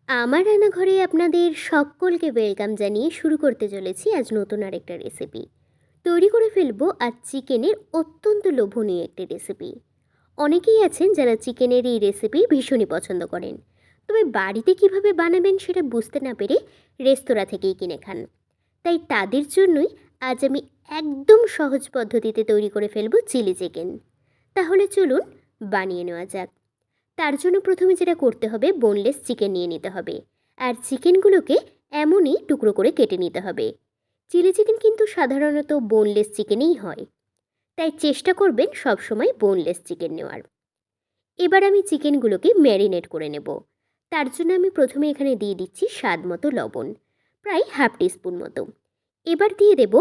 আমার রান্নাঘরে আপনাদের সকলকে ওয়েলকাম জানিয়ে শুরু করতে চলেছি আজ নতুন আরেকটা রেসিপি। তৈরি করে ফেলবো আজ চিকেনের অত্যন্ত লোভনীয় একটি রেসিপি। অনেকেই আছেন যারা চিকেনের এই রেসিপি ভীষণই পছন্দ করেন, তবে বাড়িতে কিভাবে বানাবেন সেটা বুঝতে না পেরে রেস্তোরাঁ থেকেই কিনে খান। তাই তাদের জন্যই আজ আমি একদম সহজ পদ্ধতিতে তৈরি করে ফেলবো চিলি চিকেন। তাহলে চলুন বানিয়ে নেওয়া যাক। তার জন্য প্রথমে যেটা করতে হবে, বোনলেস চিকেন নিয়ে নিতে হবে। আর চিকেনগুলোকে এমনই টুকরো করে কেটে নিতে হবে। চিলি চিকেন কিন্তু সাধারণত বোনলেস চিকেনেই হয়, তাই চেষ্টা করবেন সবসময় বোনলেস চিকেন নেওয়ার। এবার আমি চিকেনগুলোকে ম্যারিনেট করে নেব। তার জন্য আমি প্রথমে এখানে দিয়ে দিচ্ছি স্বাদ মতো লবণ, প্রায় হাফ টিস্পুন মতো। এবার দিয়ে দেব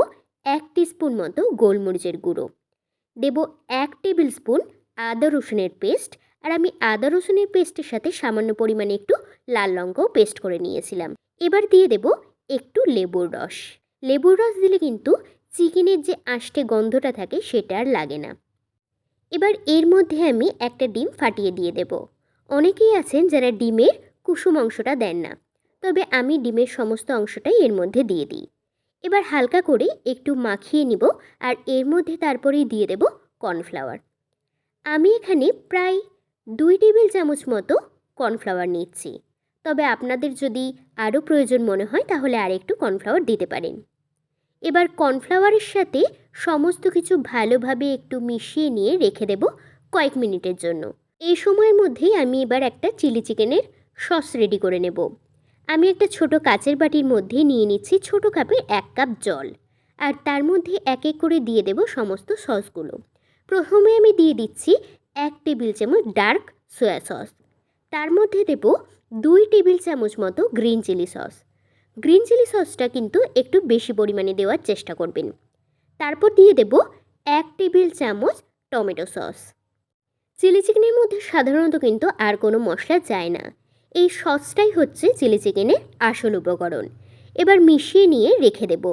1 টিস্পুন মতো গোলমরিচের গুঁড়ো, দেব 1 টেবিল স্পুন আদা রসুনের পেস্ট। আর আমি আদা রসুনের পেস্টের সাথে সামান্য পরিমাণে একটু লাল লঙ্কাও পেস্ট করে নিয়েছিলাম। এবার দিয়ে দেব একটু লেবুর রস। লেবুর রস দিলে কিন্তু চিকেনের যে আষ্টে গন্ধটা থাকে সেটা আর লাগে না। এবার এর মধ্যে আমি একটা ডিম ফাটিয়ে দিয়ে দেব। অনেকেই আছেন যারা ডিমের কুসুম অংশটা দেন না, তবে আমি ডিমের সমস্ত অংশটাই এর মধ্যে দিয়ে দিই। এবার হালকা করে একটু মাখিয়ে নিব, আর এর মধ্যে তারপরেই দিয়ে দেব কর্নফ্লাওয়ার। আমি এখানে প্রায় 2 টেবিল চামচ মতো কর্নফ্লাওয়ার নিচ্ছি, তবে আপনাদের যদি আরও প্রয়োজন মনে হয় তাহলে আর একটু কর্নফ্লাওয়ার দিতে পারেন। এবার কর্নফ্লাওয়ারের সাথে সমস্ত কিছু ভালোভাবে একটু মিশিয়ে নিয়ে রেখে দেব কয়েক মিনিটের জন্য। এই সময়ের মধ্যেই আমি এবার একটা চিলি চিকেনের সস রেডি করে নেব। আমি একটা ছোট কাচের বাটির মধ্যে নিয়ে নিচ্ছি ছোট কাপের 1 কাপ জল, আর তার মধ্যে এক এক করে দিয়ে দেব সমস্ত সসগুলো। প্রথমে আমি দিয়ে দিচ্ছি 1 টেবিল চামচ ডার্ক সয়া সস, তার মধ্যে দেব 2 টেবিল চামচ মতো green chilli sauce. Green chilli সসটা কিন্তু একটু বেশি পরিমাণে দেওয়ার চেষ্টা করবেন। তারপর দিয়ে দেব 1 টেবিল চামচ টমেটো সস। চিলি চিকেনের মধ্যে সাধারণত কিন্তু আর কোনো মশলা যায় না, এই সসটাই হচ্ছে চিলি চিকেনের আসল উপকরণ। এবার মিশিয়ে নিয়ে রেখে দেব।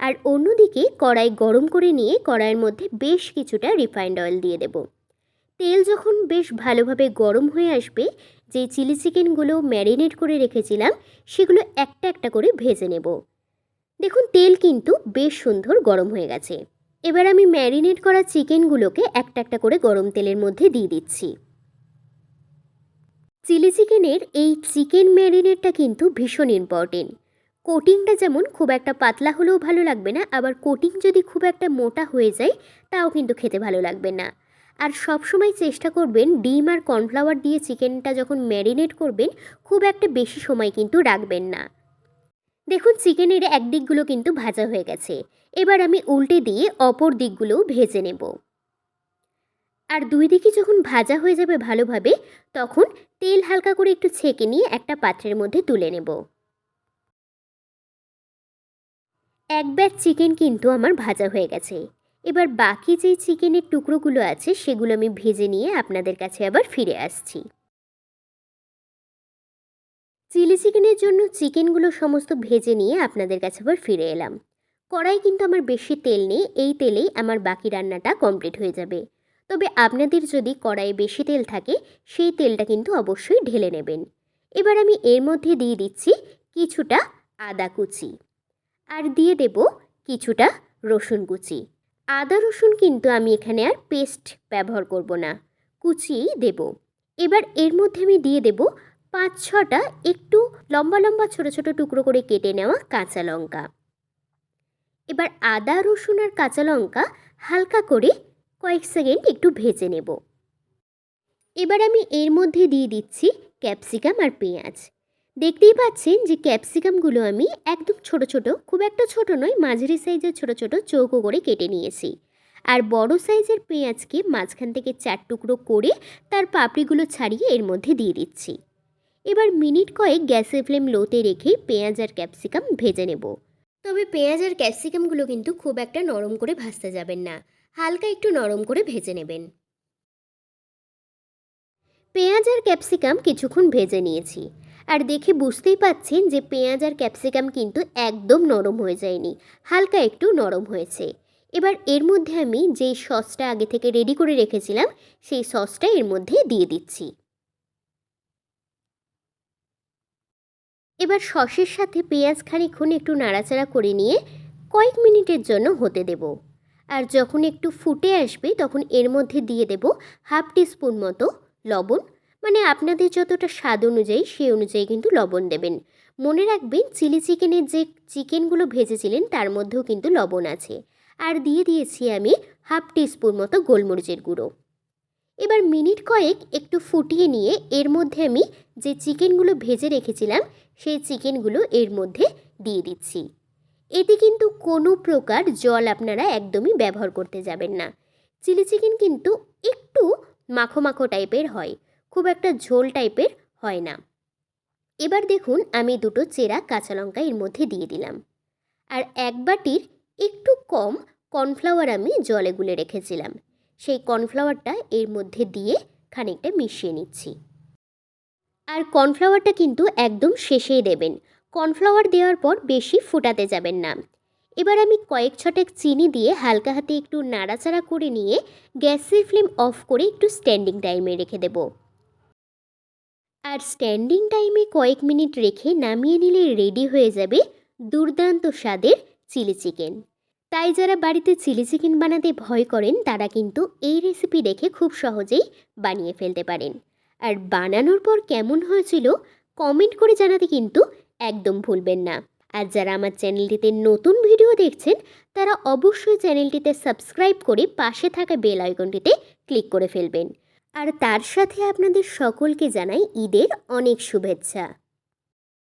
আর অন্যদিকে কড়াই গরম করে নিয়ে কড়াইয়ের মধ্যে বেশ কিছুটা রিফাইন্ড অয়েল দিয়ে দেব। তেল যখন বেশ ভালোভাবে গরম হয়ে আসবে, যে চিলি চিকেনগুলো ম্যারিনেট করে রেখেছিলাম সেগুলো একটা একটা করে ভেজে নেব। দেখুন তেল কিন্তু বেশ সুন্দর গরম হয়ে গেছে। এবার আমি ম্যারিনেট করা চিকেনগুলোকে একটা একটা করে গরম তেলের মধ্যে দিয়ে দিচ্ছি। চিলি চিকেনের এই চিকেন ম্যারিনেটটা কিন্তু ভীষণ ইম্পর্টেন্ট। কোটিংটা যেমন খুব একটা পাতলা হলেও ভালো লাগবে না, আবার কোটিং যদি খুব একটা মোটা হয়ে যায় তাও কিন্তু খেতে ভালো লাগবে না। আর সবসময় চেষ্টা করবেন ডিম আর কর্নফ্লাওয়ার দিয়ে চিকেনটা যখন ম্যারিনেট করবেন খুব একটা বেশি সময় কিন্তু রাখবেন না। দেখুন চিকেনের এক দিকগুলো কিন্তু ভাজা হয়ে গেছে। এবার আমি উল্টে দিয়ে অপর দিকগুলোও ভেজে নেব। আর দুই দিকে যখন ভাজা হয়ে যাবে ভালোভাবে, তখন তেল হালকা করে একটু ছেঁকে নিয়ে একটা পাত্রের মধ্যে তুলে নেব। এক ব্যাচ চিকেন কিন্তু আমার ভাজা হয়ে গেছে। এবার বাকি যে চিকেনের টুকরোগুলো আছে সেগুলো আমি ভেজে নিয়ে আপনাদের কাছে আবার ফিরে আসছি। চিলি চিকেনের জন্য চিকেনগুলো সমস্ত ভেজে নিয়ে আপনাদের কাছে আবার ফিরে এলাম। কড়াই কিন্তু আমার বেশি তেল নেই, এই তেলেই আমার বাকি রান্নাটা কমপ্লিট হয়ে যাবে। তবে আপনাদের যদি কড়াইয়ে বেশি তেল থাকে সেই তেলটা কিন্তু অবশ্যই ঢেলে নেবেন। এবার আমি এর মধ্যে দিয়ে দিচ্ছি কিছুটা আদা কুচি, আর দিয়ে দেব কিছুটা রসুন কুচি। আদা রসুন কিন্তু আমি এখানে আর পেস্ট ব্যবহার করব না, কুচিয়েই দেব। এবার এর মধ্যে আমি দিয়ে দেব 5-6টা একটু লম্বা লম্বা ছোট ছোট টুকরো করে কেটে নেওয়া কাঁচা লঙ্কা। এবার আদা রসুন আর কাঁচা লঙ্কা হালকা করে কয়েক সেকেন্ড একটু ভেজে নেব। এবার আমি এর মধ্যে দিয়ে দিচ্ছি ক্যাপসিকাম আর পেঁয়াজ। দেখতেই পাচ্ছেন যে ক্যাপসিকামগুলো আমি একদম ছোট ছোট, খুব একটা ছোট নয়, মাঝারি সাইজের ছোট ছোট চৌকো করে কেটে নিয়েছি। আর বড় সাইজের পেঁয়াজকে মাঝখান থেকে 4 টুকরো করে তার পাপড়িগুলো ছাড়িয়ে এর মধ্যে দিয়ে দিচ্ছি। এবার মিনিট কয়েক গ্যাসের ফ্লেম লোতে রেখে পেঁয়াজ আর ক্যাপসিকাম ভেজে নেব। তবে পেঁয়াজ আর ক্যাপসিকামগুলো কিন্তু খুব একটা নরম করে ভাজতে যাবেন না, হালকা একটু নরম করে ভেজে নেবেন। পেঁয়াজ আর ক্যাপসিকাম কিছুক্ষণ ভেজে নিয়েছি, আর দেখে বুঝতেই পাচ্ছেন যে পেঁয়াজ আর ক্যাপসিকাম কিন্তু একদম নরম হয়ে যায়নি, হালকা একটু নরম হয়েছে। এবার এর মধ্যে আমি যেই সসটা আগে থেকে রেডি করে রেখেছিলাম সেই সসটা এর মধ্যে দিয়ে দিচ্ছি। এবার সসের সাথে পেঁয়াজ খানিকক্ষণ একটু নাড়াচাড়া করে নিয়ে কয়েক মিনিটের জন্য হতে দেব। আর যখন একটু ফুটে আসবে তখন এর মধ্যে দিয়ে দেব হাফ টিস্পুন মতো লবণ, মানে আপনাদের যতটা স্বাদ অনুযায়ী সেই অনুযায়ী কিন্তু লবণ দেবেন। মনে রাখবেন চিলি চিকেনের যে চিকেনগুলো ভেজেছিলেন তার মধ্যেও কিন্তু লবণ আছে। আর দিয়ে দিয়েছি আমি হাফ টিস্পুন মতো গোলমরিচের গুঁড়ো। এবার মিনিট কয়েক একটু ফুটিয়ে নিয়ে এর মধ্যে আমি যে চিকেনগুলো ভেজে রেখেছিলাম সেই চিকেনগুলো এর মধ্যে দিয়ে দিচ্ছি। এতে কিন্তু কোনো প্রকার জল আপনারা একদমই ব্যবহার করতে যাবেন না। চিলি চিকেন কিন্তু একটু মাখো মাখো টাইপের হয়, খুব একটা ঝোল টাইপের হয় না। এবার দেখুন আমি দুটো চেরা কাঁচা লঙ্কা এর মধ্যে দিয়ে দিলাম। আর এক বাটির একটু কম কর্নফ্লাওয়ার আমি জলে গুলে রেখেছিলাম, সেই কর্নফ্লাওয়ারটা এর মধ্যে দিয়ে খানিকটা মিশিয়ে নিচ্ছি। আর কর্নফ্লাওয়ারটা কিন্তু একদম শেষেই দেবেন, কর্নফ্লাওয়ার দেওয়ার পর বেশি ফোটাতে যাবেন না। এবার আমি কয়েক ছটেক চিনি দিয়ে হালকা হাতে একটু নাড়াচাড়া করে নিয়ে গ্যাসের ফ্লেম অফ করে একটু স্ট্যান্ডিং টাইমে রেখে দেব। আর স্ট্যান্ডিং টাইমে কয়েক মিনিট রেখে নামিয়ে নিলে রেডি হয়ে যাবে দুর্দান্ত স্বাদের চিলি চিকেন। তাই যারা বাড়িতে চিলি চিকেন বানাতে ভয় করেন তারা কিন্তু এই রেসিপি দেখে খুব সহজেই বানিয়ে ফেলতে পারেন। আর বানানোর পর কেমন হয়েছিল কমেন্ট করে জানাতে কিন্তু একদম ভুলবেন না। আর যারা আমার চ্যানেলটিতে নতুন ভিডিও দেখছেন তারা অবশ্যই চ্যানেলটিতে সাবস্ক্রাইব করে পাশে থাকা বেল আইকনটিতে ক্লিক করে ফেলবেন। আর তার সাথে আপনাদের সকলকে জানাই ঈদের অনেক শুভেচ্ছা।